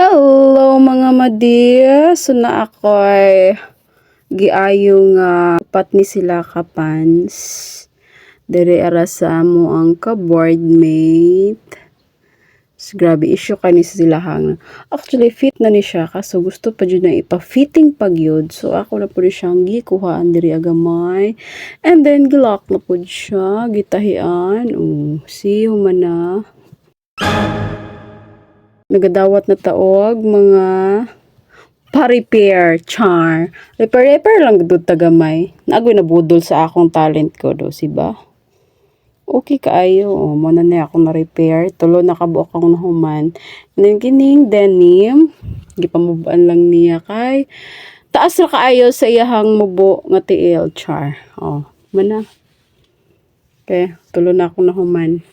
Hello mga madia! So na ako'y giayong upat ni sila kapans. Dere ara sa mo ang ka-boardmate. So, grabe issue kani sila hang. Actually fit na ni siya kaso gusto pa jud na ipa-fitting pag yun. So ako na pud siyang gikuhaan diri agamay. And then gilak na pud siya, gitahian. See human na. Nagadawat na taog mga pa-repair char. Repair lang gud tagamay. Nagoy na budol sa akong talent ko do, siba? Okay kaayo, mo na ako na repair. Tulo na kabuok akong nahuman. And then kining denim, gipamubaan lang niya kay taas ra kaayo sa iyahang mubo nga tiil char. Mana. Okay, tulo na akong nahuman.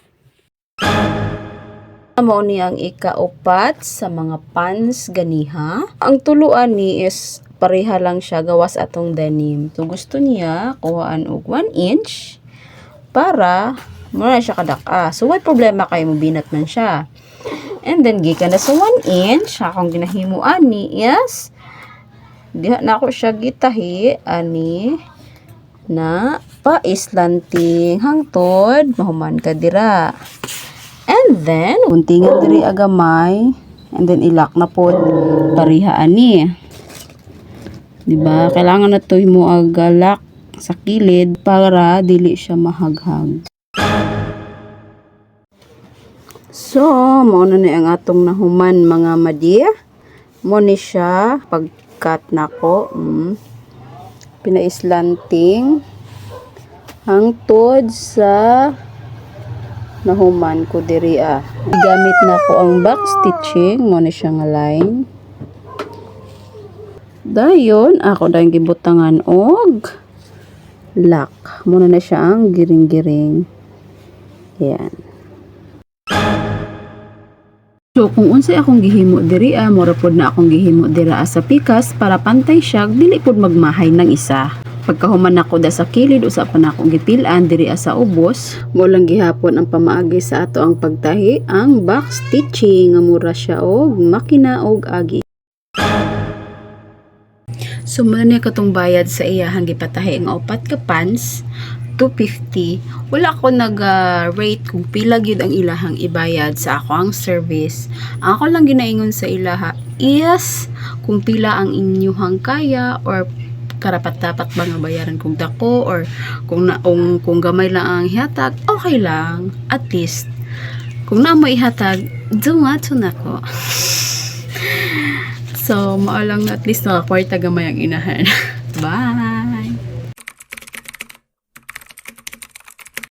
Mao ni ang ikaupat sa mga pants ganiha. Ang tuluan ni is pareha lang siya gawas atong denim. So gusto niya kuhaan og 1 inch para muna siya kadaka. So why problema kay mo binat man siya. And then gikan na sa 1 inch akong ginahimuan ni is diha na ako siya gitahi ani na pa-islanting hangtod mahuman ka dira. And then, untingan diri agamay. And then, ilak na po pariha ani. Diba? Kailangan na to mo agalak sa kilid para dili siya mahaghag. So, mao na ni ang atong nahuman mga madi. Mo ni siya pag-cut nako. Pina-islanting hangtod sa nahuman ko diri gamit na ko ang back stitching mo na siya nga line dayon ako dahil gibutangan og lock muna na siya ang giring-giring. Yan. So kung unsay akong gihimo diri mura pod na akong gihimo dira sa pikas para pantay siya dili pod magmahay ng isa. Pagkahuman ako da sa kilid usa pa na akong gipilan diri sa ubos mo lang gihapon ang pamaagi sa ato ang pagtahi ang back stitching nga mura siya og makina og agi. So muna niya katong bayad sa iyahang gipatahi nga upat ka pants 250. Wala ako nag-rate kung pila gyud ang ilahang ibayad sa ako ang service. Ang ako lang ginaingon sa ilaha is kung pila ang inyuhang kaya or karapat-dapat ba nga bayaran kung dako or kung gamay lang ang ihatag, okay lang. At least, kung na mo ihatag, dumato na ko. So, maalang at least nakakwarta gamay ang inahan. Bye!